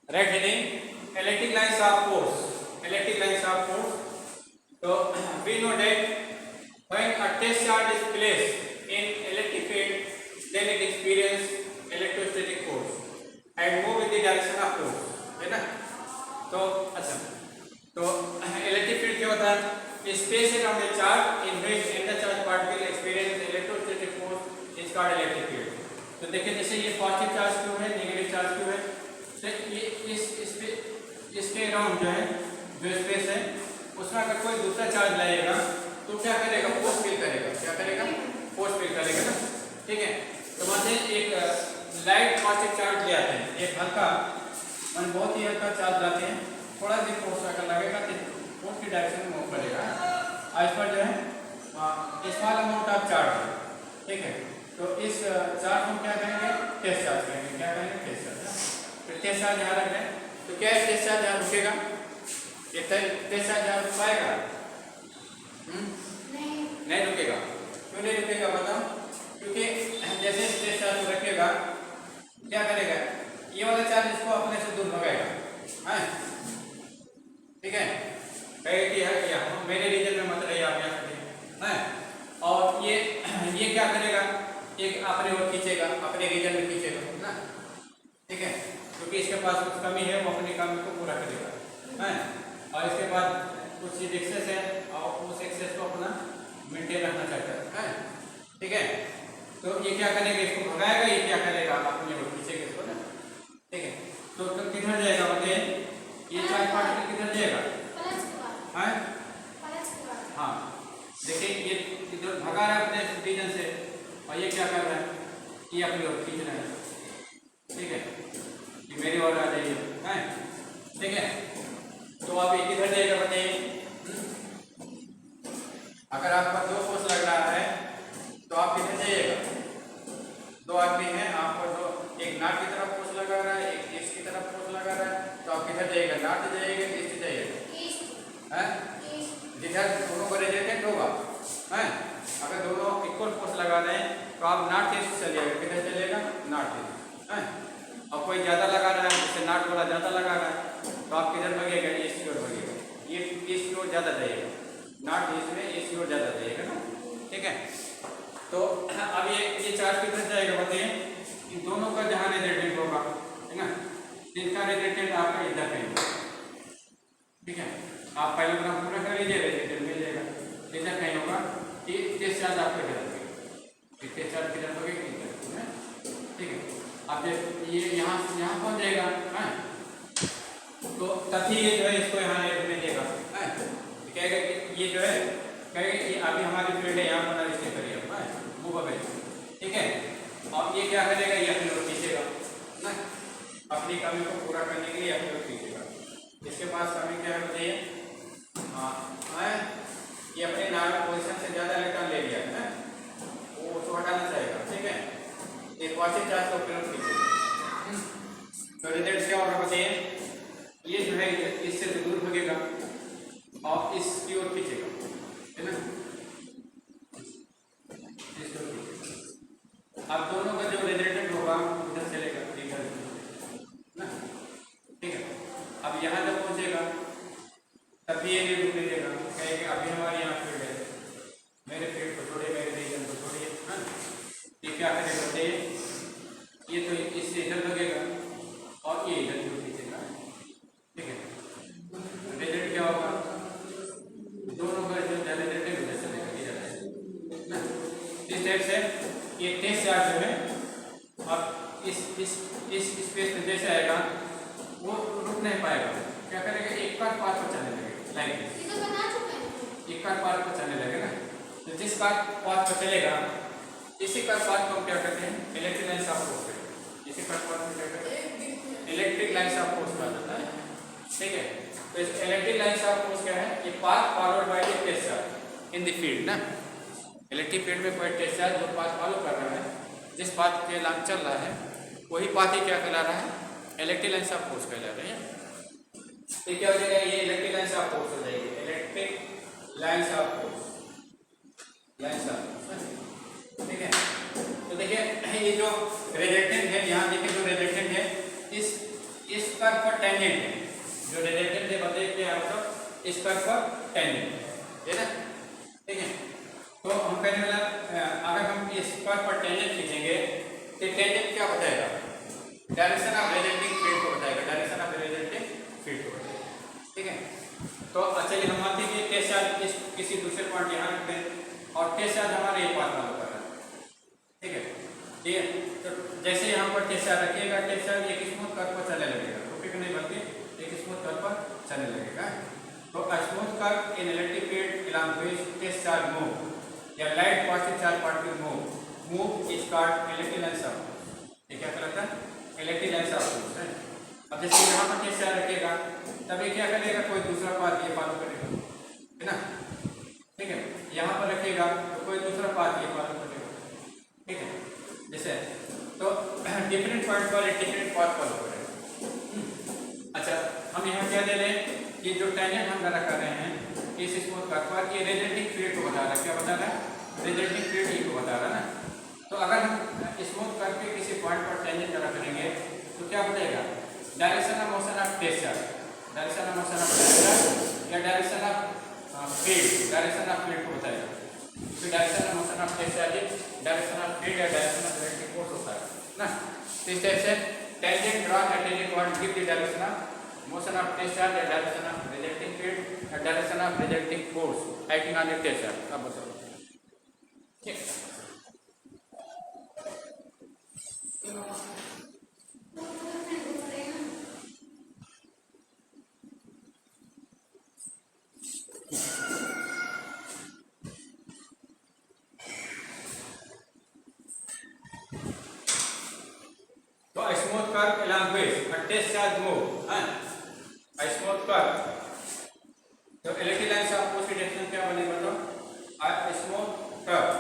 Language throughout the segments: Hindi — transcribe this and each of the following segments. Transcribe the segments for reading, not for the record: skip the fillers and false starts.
Right heading, electric lines of force. Electric lines of force. So we know that when a test charge is placed in electric field, then it experiences electrostatic force and move in the direction of force, है ना? तो अच्छा, तो electric field क्या होता है? Space around a charge in which the charge particle experience electrostatic force is called electric field. तो देखिए जैसे ये पॉजिटिव चार्ज क्यों है, नेगेटिव चार्ज क्यों है? तो ये इसके अराउंड जो है, जो स्पेस है, उसमें अगर कोई दूसरा चार्ज लाएगा तो क्या करेगा? फोर्स फील करेगा। क्या करेगा? फोर्स फील करेगा ना, ठीक है? तो वहाँ से एक लाइट पॉजिटिव चार्ज ले आते हैं, एक हल्का और बहुत ही हल्का चार्ज लाते हैं, थोड़ा सी फोर्स अगर लगेगा तो फोर्स की डायरेक्शन में मूव करेगा। आज पर जो है स्मॉल अमाउंट ऑफ चार्ज है, ठीक है? तो इस चार्ज को क्या कहेंगे? टेस्ट चार्ज कहेंगे। क्या कहेंगे? Test charge. फिर टेस्ट चार्ज यहाँ रख दें तो क्या टेस्ट चार्ज यहाँ रुकेगा? ये टेस्ट चार्ज यहाँ रुक पाएगा? नहीं रुकेगा। क्यों नहीं रुकेगा बताओ? क्योंकि जैसे टेस्ट चार्ज को रखेगा क्या करेगा? ये वाला चार्ज इसको अपने से दूर भगाएगा, है? ठीक है? कहेगा कि यहाँ मेरे रीजन में मत रहिए आप, यहाँ से, है? और ये क्या करेगा? एक अपने ओर खींचेगा, अपने रीजन में खींचेगा ना, ठीक है? क्योंकि इसके पास कुछ कमी है, वो अपनी कमी को पूरा करेगा, है? और इसके बाद कुछ चीज एक्सेस है और उस एक्सेस को अपना मेंटेन रखना चाहता है, ठीक है? तो ये क्या करेगा? इसको भगाएगा। ये क्या करेगा? अपने ओर खींचेगा इसको ना, ठीक है? तो किधर जाएगा बताइए? ये चार्ज पार्टिकल किधर जाएगा? हाँ, देखिए ये इधर भगा रहा है अपने रीजन से और ये क्या कर रहा है? ये अपनी ओर खींच रहा है, ठीक है? ये मेरी ओर आ जाइए, है? ठीक है? तो आप ये किधर जाएगा बताइए? अगर आपका दो फोर्स लग रहा है तो आप किधर जाइएगा? दो आदमी हैं, आपको दो, एक नाट की तरफ फोर्स लगा रहा है, एक ईस्ट की तरफ फोर्स लगा रहा है, तो आप किधर जाइएगा? नाट जाइएगा, ईस्ट जाइएगा, है? जिधर दोनों को रेजिस्टेंट होगा, है? अगर दोनों इक्वल फोर्स लगा रहे हैं तो आप नॉर्थ ईस्ट चलिएगा। किधर चलिएगा? नॉर्थ ईस्ट, है? और कोई ज़्यादा लगा रहा है, जैसे नॉर्थ वाला ज़्यादा लगा रहा है तो आप किधर भगेगा? ईस्ट की ओर भगेगा। ये ईस्ट की ओर ज़्यादा जाइएगा, नॉर्थ ईस्ट में ईस्ट की ओर ज़्यादा जाइएगा ना, ठीक है? तो अब ये चार्ज किधर जाएगा बताइए? इन दोनों का जहाँ रेजिस्टेंट होगा, है ना, जिनका रेजिस्टेंट आपका इधर कहीं, ठीक है? आप पहले ग्राम पूरा कर लीजिए, रेजिस्टेंट मिल जाएगा। इधर कहीं होगा कि टेस्ट चार्ज आपका इधर होगा, टेस्ट चार्ज किधर होगा? ठीक है? अब जब ये यहाँ पहुँच जाएगा, है? तो तभी ये जो है इसको यहाँ में देगा, है? कहेगा कि ये जो है, कहेगा कि अभी हमारी फील्ड है, यहाँ पर रजिस्टर करिए, मूव अवे, ठीक है? और ये क्या करेगा? ये अपनी ओर खींचेगा ना, अपनी कमी को पूरा करने के लिए अपनी ओर खींचेगा। इसके पास कमी क्या है बताइए? हाँ, ये अपने नॉर्मल पोजीशन से ज़्यादा इलेक्ट्रॉन ले लिया है, वो उसको हटाना चाहेगा, ठीक है? ये पॉजिटिव चार्ज को अपने ओर खींचेगा। तो रिजल्ट क्या होगा बताइए? ये जो है इससे दूर भगेगा और इसकी ओर खींचेगा, है ना? अब दोनों का जो रिजल्टेंट होगा उधर चलेगा, इधर ना, ठीक है? अब यहाँ जब पहुँचेगा तभी ये नहीं रुकने देगा, कहेगा अभी हमारे यहाँ फील्ड है, मेरे फील्ड को छोड़िए, मेरे रीजन को छोड़िए, है? ये क्या करेगा बताइए? ये तो इससे इधर भगेगा और ये इधर की ओर खींचेगा, ठीक है? रिजल्ट क्या होगा? दोनों का जो रिजल्टेंट उधर चलेगा, इधर ना। इस टाइप से ये टेस्ट चार्ज जो है अब इस स्पेस में जैसे आएगा वो रुक नहीं पाएगा। क्या करेगा? एक कार पाथ पर चलने लगेगा, लाइक एक कार पाथ पर चलने लगेगा ना। तो जिस कार पाथ पर चलेगा इसी कार पाथ को हम क्या करते हैं? इलेक्ट्रिक लाइन्स ऑफ फोर्स कहते हैं। इसी कार पाथ को क्या करते हैं? इलेक्ट्रिक लाइन्स ऑफ फोर्स कहा जाता है, ठीक है? तो इस इलेक्ट्रिक लाइन्स ऑफ फोर्स क्या है? ये path followed by the test charge in the field ना। इलेक्ट्रिक फील्ड में कोई टेस्ट चार्ज जो पाथ फॉलो कर रहा है, जिस पाथ के लाइन चल रहा है वही पाथ ही क्या कहला रहा है? इलेक्ट्रिक लाइन्स ऑफ फोर्स कहला रहे हैं। तो क्या हो जाएगा? ये इलेक्ट्रिक लाइन्स ऑफ फोर्स हो जाएगी, electric lines of force, lines of force, ठीक है? तो देखिए ये जो रेजिस्टेंट है, यहाँ देखिए जो रेजिस्टेंट है इस कर्व पर टेंजेंट है, जो रिजल्टेंट है बताइए क्या मतलब इस कर्व पर टेंजेंट है ना, ठीक है। तो हम कहने वाला अगर हम इस कर्व पर टेंजेंट खींचेंगे तो टेंजेंट क्या बताएगा, डायरेक्शन ऑफ रिजल्टिंग फील्ड को बताएगा, डायरेक्शन ऑफ रिजल्टिंग फील्ड को बताएगा, ठीक है। तो चलिए हम मानते हैं कि टेस्ट चार्ज इस किसी दूसरे पॉइंट यहाँ रखते हैं और टेस्ट चार्ज हमारे एक पास फॉलो कर रहा है, ठीक है, ठीक है। तो जैसे यहाँ पर टेस्ट चार्ज रखिएगा, टेस्ट चार्ज एक स्मूथ कर्व पर चलने लगेगा, टॉपिक नहीं बल्कि एक स्मूथ कर्व पर चलने लगेगा। तो smooth curve in electric field along which test charge move या light positive charge particle move is called electric line of, ये क्या कहलाता है, इलेक्ट्रिक लाइन ऑफ फोर्स है। अब जैसे यहाँ पर टेस्ट चार्ज रखिएगा तब ये क्या करेगा, कोई दूसरा पाथ ये फॉलो करेगा, है ना, ठीक है। यहाँ पर रखिएगा तो कोई दूसरा पाथ ये फॉलो करेगा, ठीक है। जैसे तो डिफरेंट पॉइंट पर डिफरेंट पाथ फॉलो करेगा। अच्छा हम यहाँ क्या दे रहे हैं कि जो टेंजेंट हम गणना कर रहे हैं इस स्मूथ कर्व पर, ये रिजल्टिंग फील्ड को बता रहा है, क्या बता रहा है, रिजल्टिंग फील्ड ही को बता रहा है ना। तो अगर हम स्मूथ कर्व के किसी पॉइंट पर टेंजेंट गणना करेंगे तो क्या बताएगा, direction of motion of test charge, direction of motion of test charge या direction of field, direction of field को बताएगा। तो direction of motion of test charge direction of field या डायरेक्शन ऑफ रिजल्टिंग फोर्स होता है ना। तो इस टाइप से tangent drawn at any point give the direction of motion of test charge and direction of resulting field and direction of resulting force acting on the test charge। अब बताओ ठीक। तो smooth curve along which a test charge move a smooth curve, तो इलेक्ट्रिक लाइन से आपको उसकी डायरेक्शन क्या बनेगा, तो a smooth curve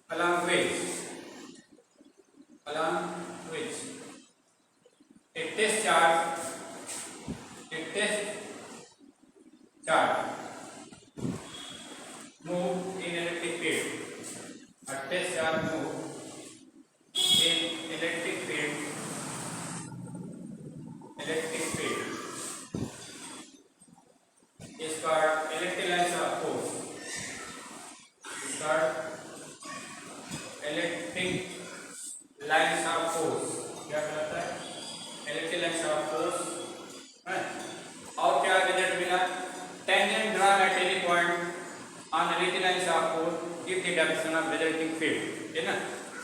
along which a test charge move in electric field, a test charge move in electric field is called electric lines of force, is called electric lines of force, क्या कहलाता है, इलेक्ट्रिक लाइन्स ऑफ फोर्स है। और क्या रिजल्ट मिला, tangent drawn at any point on electric lines of force give the direction of resulting field, है ना,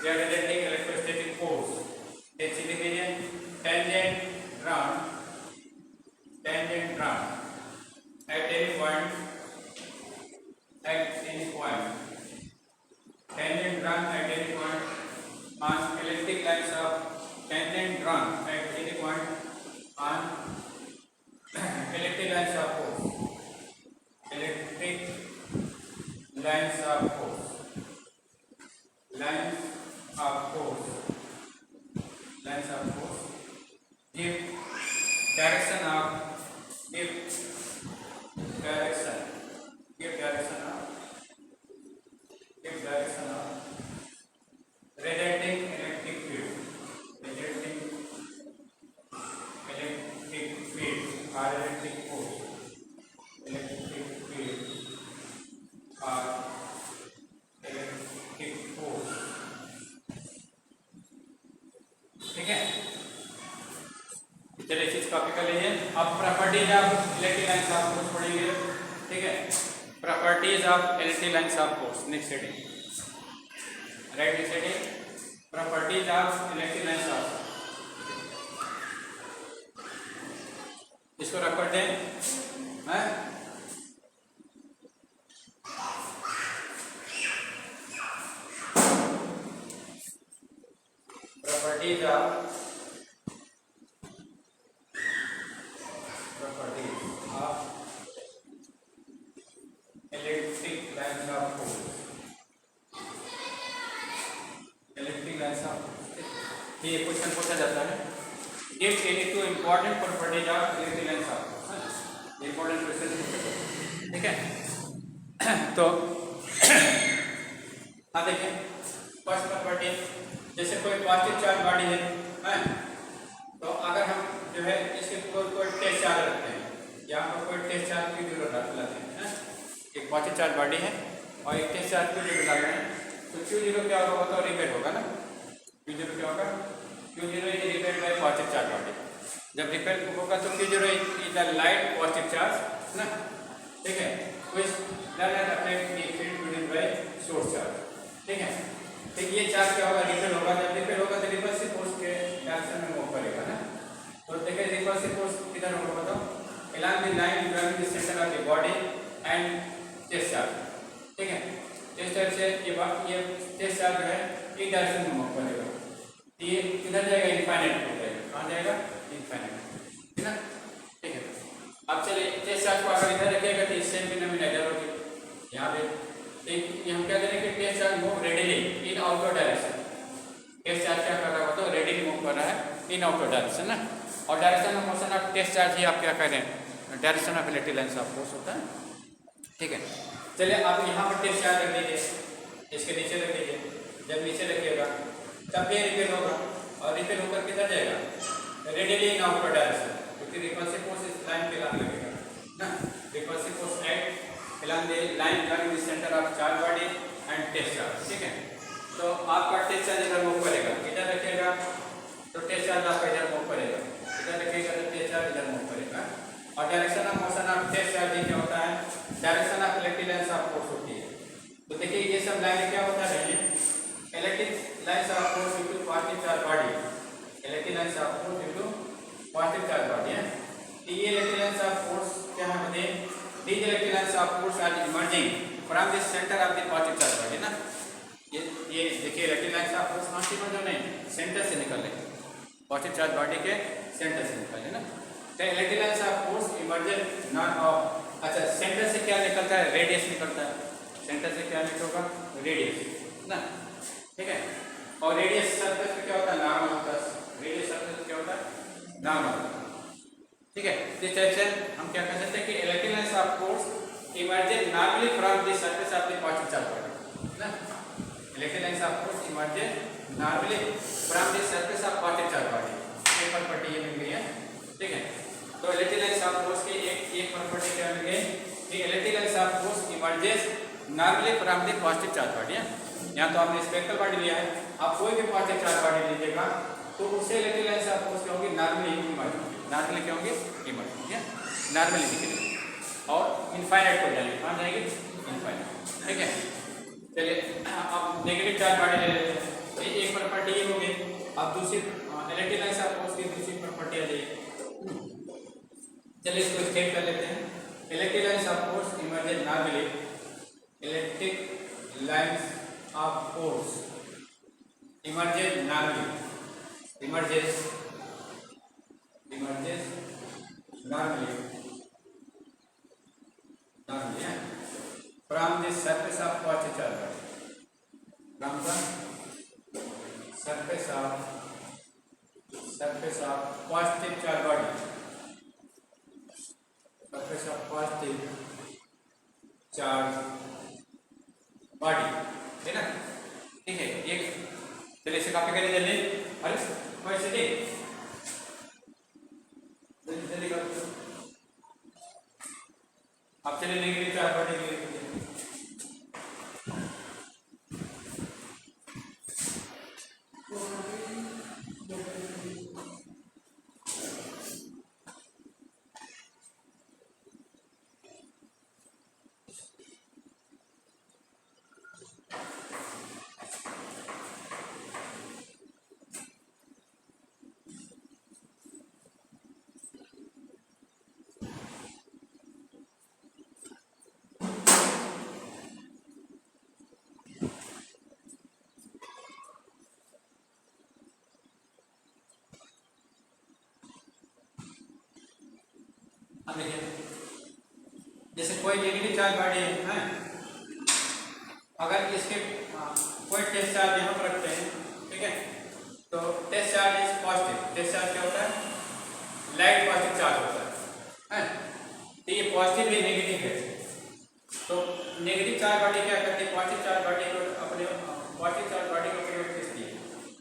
या रिजल्टिंग इलेक्ट्रोस्टैटिक फोर्स। जैसे लिखिए tangent drawn at any point tangent run at any point on electric lines of tangent run at any point on electric lines of force, electric lines of force, give direction of resulting electric field or electric force, ठीक है। चलिए इस चीज कॉपी कर लीजिए। अब properties of electric lines of force पढ़ेंगे, ठीक है, properties of electric lines of force. Next heading, right, next heading properties of electric lines of, इसको रख कर दें हैं, properties of electric lines of force, electric lines of, ये क्वेश्चन पूछा जाता है, give any two important properties of electric lines of force, important question, ठीक है। तो हाँ देखिए फर्स्ट प्रॉपर्टी, जैसे कोई पॉजिटिव चार्ज बॉडी है, पॉजिटिव चार्ज बॉडी है और एक टेस्ट चार्ज Q0 डाल रहे हैं, तो Q0 क्या होगा तो रिपेल होगा ना। Q0 क्या होगा, Q0 is repelled by positive charge body. जब रिपेल होगा तो Q0 is the light positive charge ना, ठीक है, which then affect the field produced by source charge, ठीक है। ठीक, ये चार्ज क्या होगा, रिपेल होगा। जब रिपेल होगा तो रिपल्सिव फोर्स के डायरेक्शन में मूव करेगा ना। तो देखिए रिपल्सिव फोर्स किधर होगा बताओ, along the line between the center of the body and test charge, ठीक है। इस तरह से ये टेस्ट चार्ज जो है एक डायरेक्शन में मूव करेगा, ये किधर जाएगा, इनफाइनाइट हो जाएगा। कहाँ जाएगा, इनफाइनाइट, ठीक है, ठीक है। अब चलिए टेस्ट चार्ज को अगर इधर रखिएगा तो इससे फिनोमेना होगी यहाँ पे। एक हम क्या करेंगे, test charge move radially in outward direction. Test charge क्या कर रहा है तो रेडिली मूव कर रहा है इन आउटवर्ड डायरेक्शन ना, और direction of motion of test charge ही आप क्या करें, direction of electric lines of force होता है, ठीक है। चलिए आप यहाँ पर टेस्ट चार्ज रख दीजिए, इसके नीचे रख दीजिए। जब नीचे रखिएगा तब ये रिपेल होगा, और रिपेल होकर किधर जाएगा, रेडिली इन आउटवर्ड डायरेक्शन, क्योंकि रिपल्सिव फोर्स इस लाइन पे लागू लगेगा ना। Repulsive force act along the line between the center of charge body and test charge, ठीक है। तो आपका टेस्ट चार्ज इधर मूव करेगा, इधर रखिएगा तो टेस्ट चार्ज आपका इधर मूव करेगा, इधर रखिएगा तो टेस्ट चार्ज इधर मूव करेगा। और direction of motion of test charge क्या होता है, direction of electric lines of force होती है। तो देखिए ये सब लाइन क्या होता है, electric lines of force due to positive charge body, electric lines of force due to positive charge body है। ये इलेक्ट्रिक लाइन्स ऑफ फोर्स क्या है, these electric lines of force are emerging from the center of the positive charge body ना। ये देखिए इलेक्ट्रिक लाइन्स ऑफ फोर्स कहाँ से इमर्ज हो रहे हैं, सेंटर से निकल रहे हैं, पॉजिटिव चार्ज बॉडी के सेंटर से निकल रहे ना। तो electric lines of force emerge not of, अच्छा सेंटर से क्या निकलता है, रेडियस निकलता है, सेंटर से क्या निकलेगा, रेडियस ना, ठीक है। और रेडियस सरफेस पे क्या होता है, नॉर्मल होता है, रेडियस सरफेस पे क्या होता है, नॉर्मल, ठीक है। इस टाइप से हम क्या कह सकते हैं कि electric lines of force emerges normally from the surface of the positive charge body ना। Electric lines of force emerges normally from the surface of positive charge body, एक प्रॉपर्टी ये मिल गई है, ठीक है। तो इलेक्ट्रिक लाइन्स ऑफ फोर्स की एक प्रॉपर्टी क्या मिल गई कि electric lines of force emerges normally from the positive charge body है। यहाँ तो आपने स्पेक्ट्रल बॉडी लिया है, आप कोई भी पॉजिटिव चार्ज बॉडी लीजिएगा तो उससे इलेक्ट्रिक लाइन्स ऑफ फोर्स क्या होगी, नॉर्मली इमर्ज होगी, नॉर्मली क्या होंगे, इमर्ज होंगे, नॉर्मली दिखेंगे और इनफाइनाइट हो जाएंगे, कहाँ जाएंगे, इनफाइनाइट, ठीक है। चलिए अब नेगेटिव चार्ज बॉडी ले लेते हैं, एक प्रॉपर्टी ये होगी। अब दूसरी इलेक्ट्रिक लाइन्स ऑफ फोर्स की दूसरी प्रॉपर्टी आ जाएगी, चलिए इसको स्टेट कर लेते हैं। Electric lines of force emerges normally, electric lines of force emerges normally, emerges normally from the surface of positive charge body, from the surface of positive charge body, surface of positive charge body, है ना, ठीक है। एक चलिए इसे कॉपी करिए जल्दी, अरे वैसे ठीक अब चलिए नेगेटिव चार्ज बॉडी के लिए जैसे कोई नेगेटिव चार्ज बॉडी है, अगर इसके कोई टेस्ट चार्ज यहाँ पर रखते हैं, ठीक है, तो test charge is positive, test charge क्या होता है, लाइट पॉजिटिव चार्ज होता है, तो ये पॉजिटिव है नेगेटिव है। तो नेगेटिव चार्ज बॉडी क्या करती है, पॉजिटिव चार्ज बॉडी को अपने पॉजिटिव चार्ज बॉडी को प्रयोग करती है।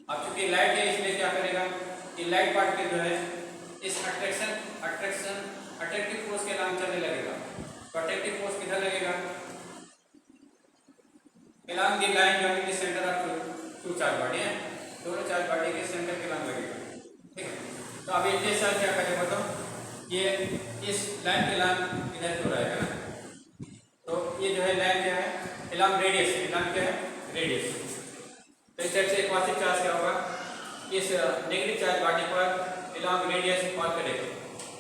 अब चूंकि लाइट है इसलिए क्या करेगा कि लाइट पार्टिकल जो है इस अट्रैक्टिव फोर्स के नाम चलने लगेगा। तो अट्रैक्टिव फोर्स किधर लगेगा, along the line joining the center of two charge body है, दोनों चार्ज बॉडी के सेंटर के लंग लगेगा, ठीक है। तो अब ये चार्ज क्या करेगा, बताओ, ये इस लाइन के लंग इधर को रहेगा ना, तो ये जो है लाइन क्या है, along रेडियस, along क्या है, रेडियस। तो इस टाइप से एक पॉजिटिव चार्ज क्या होगा, इस नेगेटिव चार्ज बॉडी पर along रेडियस फॉल करेगा,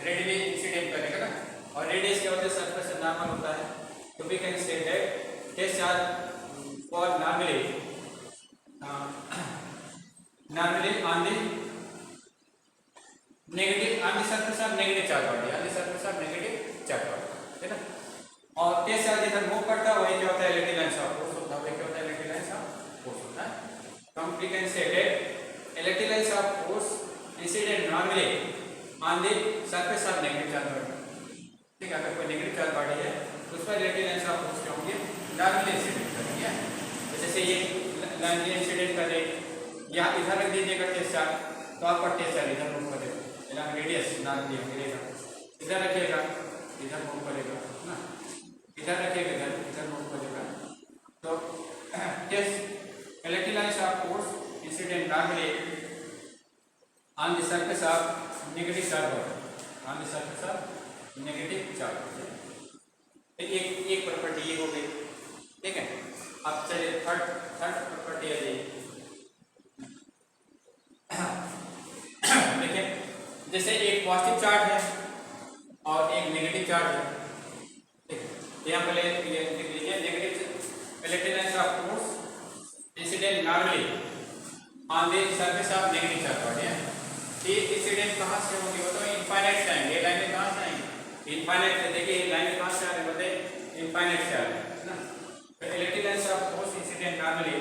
रेडियली इंसिडेंट करेगा ना, और रेडियस क्या होता है, सरफेस से नॉर्मल होता है। तो we can say that this charge fall normally on the negative on the surface of negative charge body, on the surface of negative charge body, है ना। और टेस्ट चार्ज इधर मूव करता है, वही क्या होता है, इलेक्ट्रिक लाइंस ऑफ फोर्स होता है, वही क्या होता है, इलेक्ट्रिक लाइंस ऑफ फोर्स होता है। तो हम we can say that electric lines of force incident normally on the surface of negative charge body, ठीक है। अगर कोई नेगेटिव चार्ज बॉडी है तो उस पर इलेक्ट्रिक लाइंस ऑफ फोर्स क्या होंगे, नॉर्मली इंसिडेंट करेंगे। जैसे ये लाइन इंसिडेंट करे, या इधर रख दीजिएगा टेस्ट चार्ज, तो आपका टेस्ट चार्ज इधर मूव करेगा, इधर रेडियस नॉर्मली गिरेगा, इधर रखिएगा इधर मूव करेगा ना, इधर रखिएगा इधर मूव करेगा। तो test electric lines of force incident normally on the surface of negative charge body, on the surface of negative charge body. एक प्रॉपर्टी ये हो गई, ठीक है। अब चलिए थर्ड प्रॉपर्टी है ये, देखिए जैसे एक पॉजिटिव चार्ज है और एक नेगेटिव चार्ज है, ठीक है। यहाँ पर लिख लीजिए negative electric lines of force incident normally on the surface of negative charge body है। ये इंसिडेंट कहाँ से होंगे, बताओ, इनफाइनाइट से आएंगे, ये लाइन कहाँ से आएंगे, इनफाइनाइट से। देखिए ये लाइन कहाँ से आ रहे हैं, बताइए, इनफाइनाइट से आ रहे हैं ना। तो electric lines of force incident normally,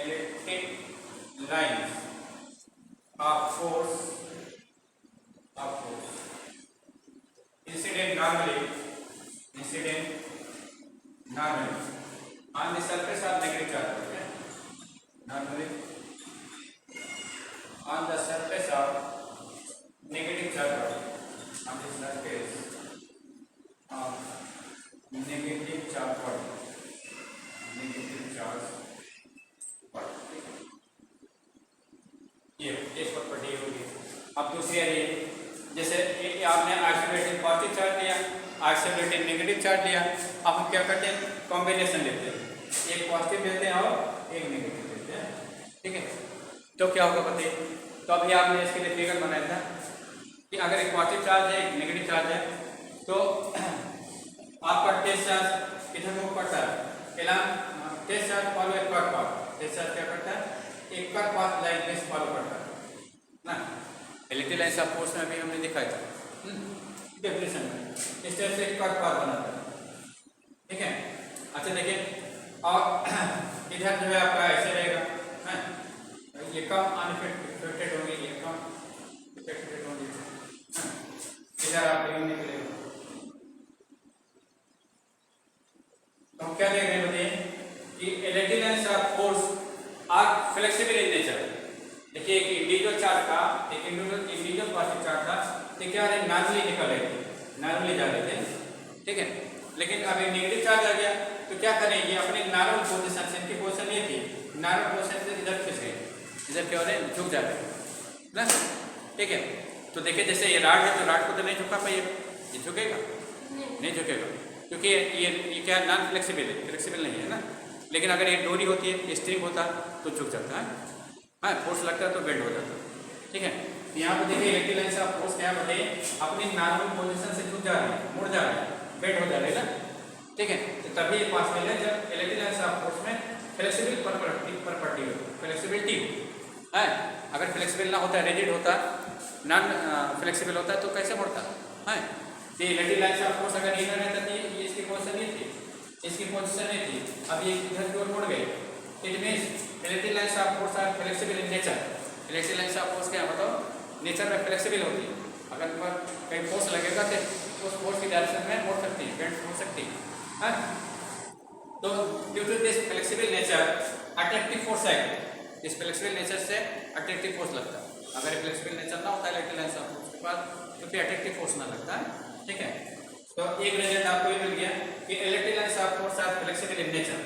electric lines of force incident normally on the surface of negative charge, okay? Normally on the surface of negative charge body, on the surface of negative charge body, ये एक प्रॉपर्टी होगी। अब दूसरी है, जैसे आपने आइसोलेटेड पॉजिटिव चार्ज लिया, आइसोलेटेड नेगेटिव चार्ज लिया, अब हम क्या करते हैं, कॉम्बिनेशन लेते हैं, एक पॉजिटिव लेते हैं और एक नेगेटिव लेते हैं, ठीक है। तो क्या होगा बताइए, तो अभी आपने इसके लिए फिगर बनाया था कि अगर एक पॉजिटिव चार्ज है एक नेगेटिव चार्ज है, तो आपका टेस्ट चार्ज इधर मूव करता है, टेस्ट चार्ज फॉलो एक कट पाथ, टेस्ट चार्ज क्या करता है, एक कट पाथ लाइन में फॉलो करता है ना। इलेक्ट्रिक लाइंस ऑफ फोर्स में अभी हमने दिखाया था डेफिनेशन में, इस तरह से एक कट पाथ बनाता है, ठीक है। अच्छा देखिए, और इधर जो है आपका ऐसे रहेगा, ये कम अनइफेक्टेड होंगे, ये कम इफेक्टेड होंगे, इधर आप निकलेगा। तो हम क्या देख रहे हैं बताइए कि electric lines of force are flexible in nature. देखिए एक इंडिविजुअल चार्ज था, एक इंडिविजुअल पॉजिटिव चार्ज था, तो क्या है, नॉर्मली निकल रहे थे, नॉर्मली जा रहे थे, ठीक है। लेकिन अब एक नेगेटिव चार्ज आ गया तो क्या करेंगे, अपने नॉर्मल पोजीशन से, इनकी पोजीशन ये थी, नॉर्मल पोजीशन से इधर खिंच गए, इधर क्या हो रहे हैं, झुक जा रहे हैं ना, ठीक है। तो देखिए जैसे ये राड है, तो राड को तो नहीं झुका पाइएगा, ये झुकेगा नहीं झुकेगा, क्योंकि ये क्या नॉन फ्लेक्सिबल है, फ्लेक्सिबल नहीं है ना। लेकिन अगर ये डोरी होती है, स्ट्रिंग होता तो झुक जाता है, हाँ, फोर्स लगता है तो बेंड हो जाता है, ठीक है। यहाँ पे देखिए इलेक्ट्रिक लाइंस ऑफ फोर्स क्या बताइए, अपनी नॉर्मल पोजीशन से झुक जा रहे हैं, मुड़ जा रहे हैं, बेंड हो जा रहे हैं ना, ठीक है। तो तभी पॉसिबल है जब इलेक्ट्रिक लाइंस ऑफ फोर्स में फ्लेक्सिबिलिटी हो, है। अगर फ्लेक्सिबल ना होता, रिजिड होता, नॉन फ्लेक्सिबल होता तो कैसे मुड़ता है। ये इलेक्ट्रिक लाइंस ऑफ फोर्स अगर इधर रहता तो ये इसकी पोजीशन नहीं थी, इसकी पोजीशन नहीं थी, अब ये इधर की ओर मुड़ गए। It means electric lines of force are flexible in nature. Electric lines of force क्या बताओ, नेचर में फ्लेक्सिबल होती है। अगर पर कहीं फोर्स लगेगा तो उस फोर्स की डायरेक्शन में मोड़ सकती है, बेंड हो सकती है। तो due to this flexible nature attractive force है, इस फ्लेक्सिबल नेचर से अट्रैक्टिव फोर्स लगता है। अगर फ्लेक्सिबल नेचर ना होता है इलेक्ट्रिक लाइंस ऑफ फोर्स के पास, तो फिर अट्रैक्टिव फोर्स ना लगता है, ठीक है। तो एक रिजल्ट आपको ये मिल गया कि electric lines of force are flexible in nature.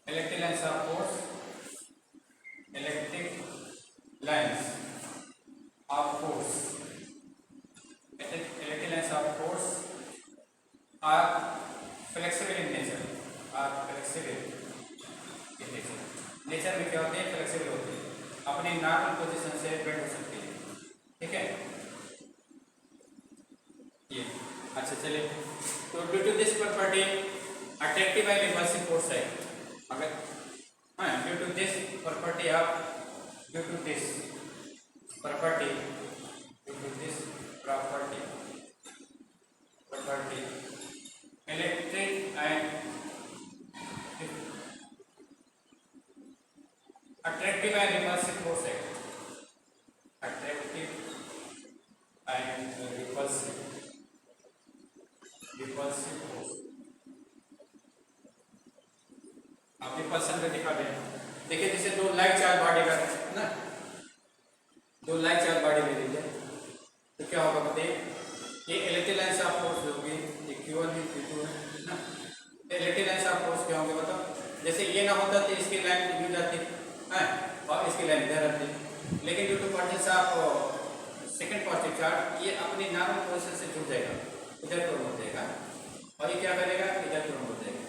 Electric lines of force, electric lines of force, electric lines of force are flexible in nature, are flexible in nature. Nature में क्या होते हैं? फ्लेक्सिबल होते हैं, अपनी नॉर्मल पोजीशन से बेंड हो सकती है। ठीक है, ये अच्छा चलिए। तो due to this property attractive and repulsive force है। अगर हाँ, due to this property of, due to this property, due to this property electric and attractive and repulsive force है, अट्रैक्टिव एंड रिपल्सिव फोर्स। आप रिपल्सन पे दिखा दें। देखिए जैसे दो लाइक चार्ज बॉडी का है ना, दो लाइक चार्ज बॉडी ले लीजिए तो क्या होगा बताइए? ये इलेक्ट्रिक लाइन्स ऑफ फोर्स होगी, ये Q1 है Q2 है ना। इलेक्ट्रिक लाइन्स ऑफ फोर्स क्या होंगे बताओ? जैसे ये ना होता तो इसकी लाइन गिर जाती है और इसकी लाइन इधर रहती, लेकिन due to presence of second positive charge ये अपनी नॉर्मल पोजीशन से जुड़ जाएगा, इधर तुरंत हो जाएगा और ये क्या करेगा? इधर तुरंत हो जाएगा।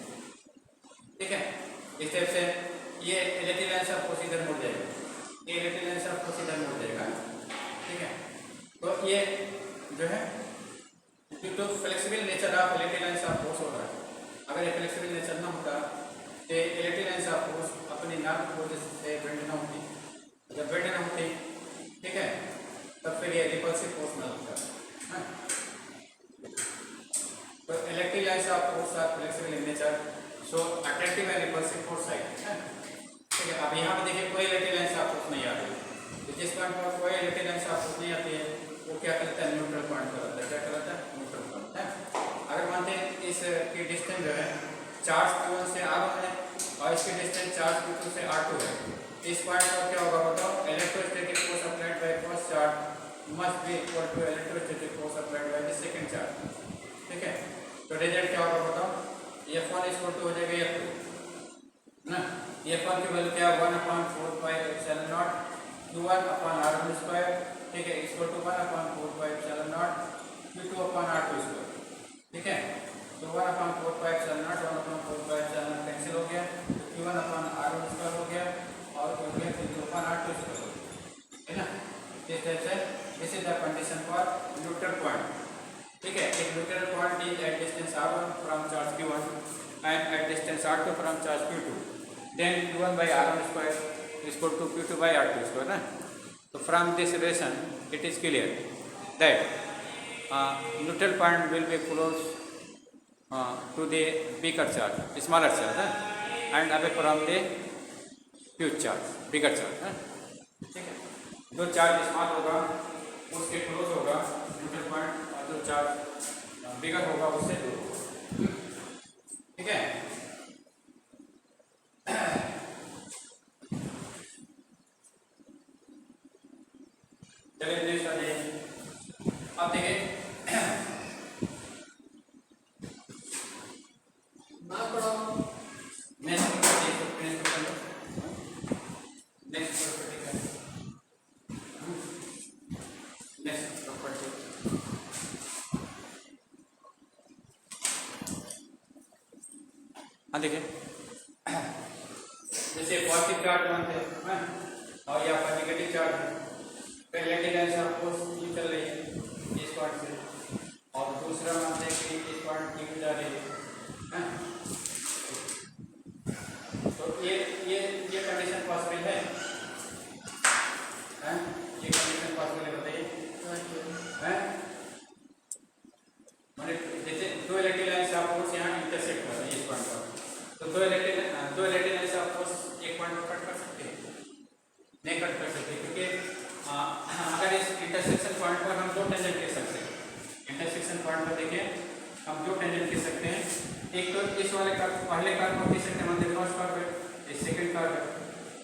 ठीक है, इस टाइप से ये इलेक्ट्रिक लाइन्स ऑफ फोर्स इधर मुड़ जाएगा, ये इलेक्ट्रिक लाइन्स ऑफ फोर्स इधर मुड़ जाएगा। ठीक है, तो ये जो है due to flexible nature of electric lines of force होगा। अगर ये फ्लेक्सिबल नेचर ना होता तो इलेक्ट्रिक लाइन्स ऑफ फोर्स अपनी नॉर्मल पोजीशन से बेंड ना होती, जब बेंड ना होती ठीक है तब फिर ये रिपल्सिव फोर्स ना होता। तो electric lines of force are flexible in nature, so attractive and repulsive force side. ठीक है, अब यहाँ पे देखिए कोई इलेक्ट्रिक लाइन्स ऑफ फोर्स नहीं आ रही, तो जिस पॉइंट पर कोई इलेक्ट्रिक लाइन्स ऑफ फोर्स नहीं आती है वो क्या करता है? न्यूट्रल पॉइंट पर आता है। क्या कहलाता है? न्यूट्रल पॉइंट है। अगर मानते हैं इसकी डिस्टेंस जो है चार्ज Q1 से R1 है और इसकी डिस्टेंस चार्ज Q2 से R2 है, इस पॉइंट पर क्या होगा बताओ? Electrostatic force applied by first charge must be equal to electrostatic force applied by the second charge. ठीक है, तो रिजल्ट क्या होगा बताओ? F1 इक्वल टू हो जाएगा F2 ना। F1 की वैल्यू क्या है? 1/4πε0 Q1 अपॉन R1 स्क्वायर। ठीक है, इक्वल टू 1/4πε0 Q2/R2 स्क्वायर। ठीक है, तो 1/4πε0 1/4πε0 कैंसिल हो गया, Q1/R1 स्क्वायर हो गया और हो गया Q2/R2 स्क्वायर है ना। इस टाइप से this is the condition for neutral point. ठीक है, एक neutral point is at distance R1 from charge Q1 and at distance R2 from charge Q2, then Q1/R1 square is equal to Q2/R2 square ना। तो from this relation it is clear that neutral point will be close to the bigger charge, smaller charge and away from the huge charge, bigger charge। ठीक है, जो चार्ज स्मॉल होगा उसके क्लोज होगा न्यूट्रल पॉइंट और जो चार्ज बिगर होगा उससे दूर होगा। ठीक है, चलिए नेक्स्ट आ जाइए। अब देखिए हाँ देखिए जैसे पॉजिटिव चार्ज मानते हैं और यहाँ पर नेगेटिव चार्ज है, पहले की लाइन से आपको ये चल रही है इस पॉइंट से और दूसरा मानते हैं कि इस पॉइंट की जा रही है। तो ये कंडीशन पॉसिबल है, ये कंडीशन पॉसिबल है बताइए। जैसे दो इलेक्ट्रिक लाइन से आपको यहाँ इंटरसेक्ट कर रही है इस पॉइंट पर, तो दो इलेक्ट्रिक लाइन से आपको एक पॉइंट पर कट कर सकते हैं? नहीं कट कर सकते, क्योंकि अगर इस इंटरसेक्शन पॉइंट पर हम दो टेंजेंट खींच सकते हैं। इंटरसेक्शन पॉइंट पर देखिए हम दो टेंजेंट खींच सकते हैं, एक तो इस वाले कर्व पहले कर्व पर खींच सकते हैं, मतलब फर्स्ट कर्व है, इस सेकंड कर्व है।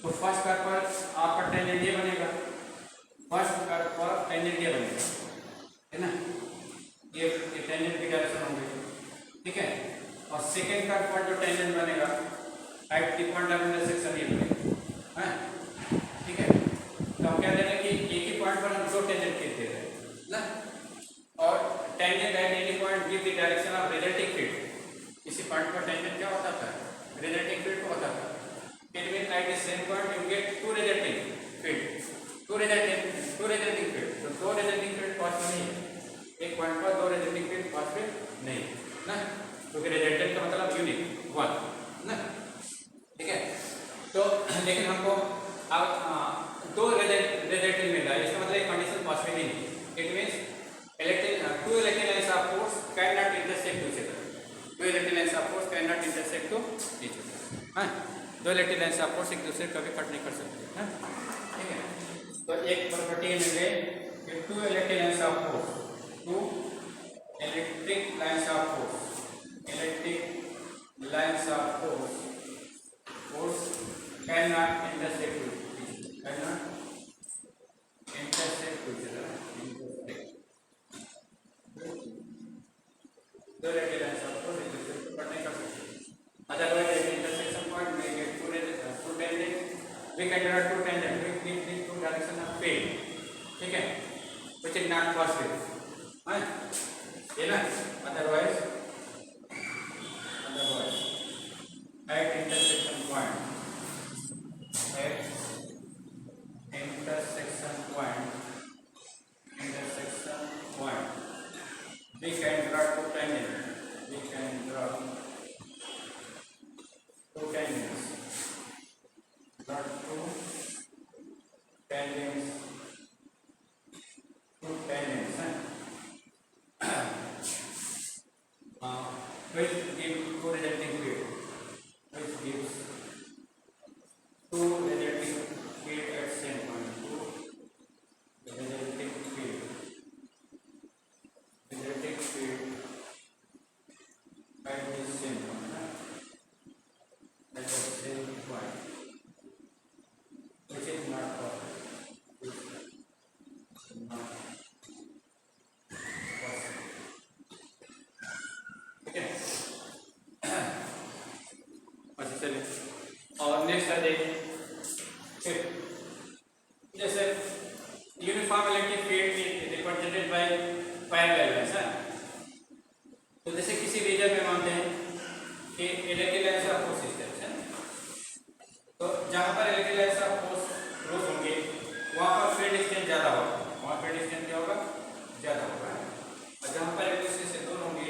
तो फर्स्ट कर्व पर आपका टेंजेंट ये बनेगा, फर्स्ट कर्व पर टेंजेंट ये बनेगा है ना, ये टेंजेंट की डायरेक्शन होंगे। ठीक है, और सेकंड कर्व पर जो टेंजेंट बनेगा एट द पॉइंट पॉइंट पर टेंजेंट क्या बताता है? रिजल्टिंग फील्ड को बताता है। It mean at the same point you get to resulting field, to resulting field. तो दो रिजल्टिंग फील्ड पॉसिबल नहीं है, एक पॉइंट पर दो रिजल्टिंग फील्ड पॉसिबल नहीं ना, क्योंकि रिजल्टेंट का मतलब यूनिक वन ना, ठीक है। तो लेकिन हमको अब दो रिजल्टेंट मिल रहा है, इसका मतलब एक कंडीशन पॉसिबल नहीं है। It means two electric lines of force cannot intersect each other. Two electric lines of force cannot intersect to each other. हाँ, दो इलेक्ट्रिक लाइन्स ऑफ फोर्स एक दूसरे कभी कट नहीं कर सकते, हाँ, ठीक है। तो एक प्रॉपर्टी मिल गई कि two electric lines of force, two electric lines of force can not intersect to each other. दो इलेक्ट्रिक लाइन्स ऑफ फोर्स एक दूसरे को कट नहीं कर सकते। Otherwise, at the intersection point, we get two tangents. We can draw two tangents. We need these two directions of field. ठीक है? Which is not possible. हाँ? ये ना? Otherwise, at intersection point, we can draw two tangents. Two tangents. Which give two resulting field. Which gives two resulting field at same point. Two resulting field. Resulting field at the same point. At the same point. Which is not possible. और नेक्स्ट आ जाइए, जैसे uniform electric field is represented by parallel lines है। तो जैसे किसी रीजन में मानते हैं कि electric lines of force system है, तो जहां पर electric lines of force close होंगे वहां पर फील्ड डिस्टेंस ज्यादा होगा, वहां फील्ड डिस्टेंस क्या होगा? ज्यादा होगा। और जहां पर एक दूसरे से दूर होंगे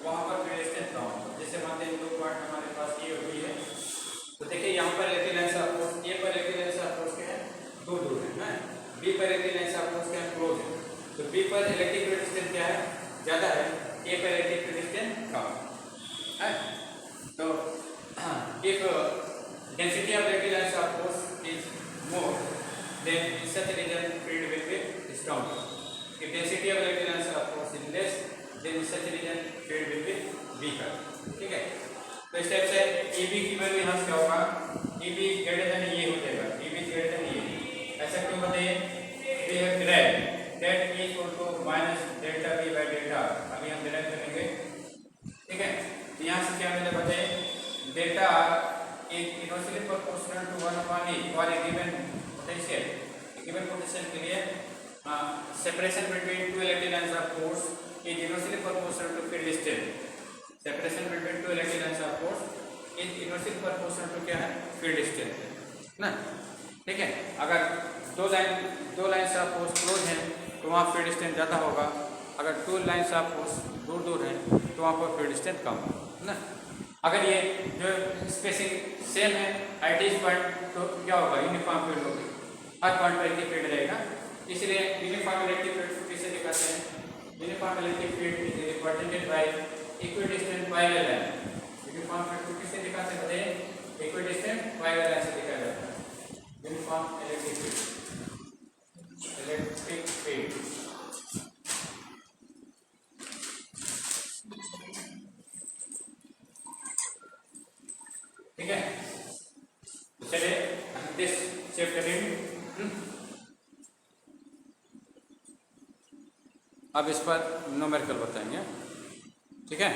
वहां पर फील्ड डिस्टेंस कम होगा। जैसे मानते हैं दो पॉइंट हमारे पास ये हुई है, तो देखिए यहाँ पर इलेक्ट्रिक लाइंस ऑफ फोर्स, ए पर इलेक्ट्रिक लाइंस ऑफ फोर्स क्या है? दूर है, बी पर इलेक्ट्रिक लाइंस ऑफ फोर्स क्या है? क्लोज है। तो बी पर इलेक्ट्रिक फील्ड डिस्टेंस क्या है? ज्यादा है, ए पर इलेक्ट्रिक फील्ड डिस्टेंस कम है। तो if density of electric lines of force is more then in such region field will be stronger. If density of electric lines of force is less then in such region field will be weaker, ठीक है। तो इस टाइप से EB की वैल्यू यहाँ से क्या होगा? EB ग्रेटर देन ये हो जाएगा, EB ग्रेटर देन ये। ऐसा क्यों बताइए? We have derived that E equal to minus delta V by delta. अभी हम डिराइव करेंगे, ठीक है। तो यहाँ से क्या मिला बताइए? Delta is inversely proportional to 1/e for a given potential. Given potential के लिए separation between two electric lines of force is inversely proportional to field distance. Separation between two electric lines of force is inversely proportional to क्या है? फील्ड डिस्टेंस ना, ठीक है। अगर दो लाइंस ऑफ फोर्स क्लोज हैं तो वहाँ फील्ड डिस्टेंस ज़्यादा होगा, अगर टू लाइंस ऑफ फोर्स दूर हैं तो वहाँ पर फील्ड डिस्टेंस कम होगा ना। अगर ये जो स्पेसिंग सेम है एट ईच पॉइंट तो क्या होगा? यूनिफॉर्म फील्ड होगी, हर पॉइंट पर एक फील्ड रहेगा। इसलिए यूनिफॉर्म इलेक्ट्रिक फील्ड को किसे दिखाते हैं? Uniform electric field is represented by equidistant parallel line. Uniform field को किससे दिखाते हैं बताइए? इक्विडिस्टेंट पैरेलल लाइन से दिखाया जाता है यूनिफॉर्म इलेक्ट्रिक फील्ड। ठीक है, तो चलिए दिस चैप्टर इन। अब इस पर न्यूमेरिकल बताएंगे, ठीक है।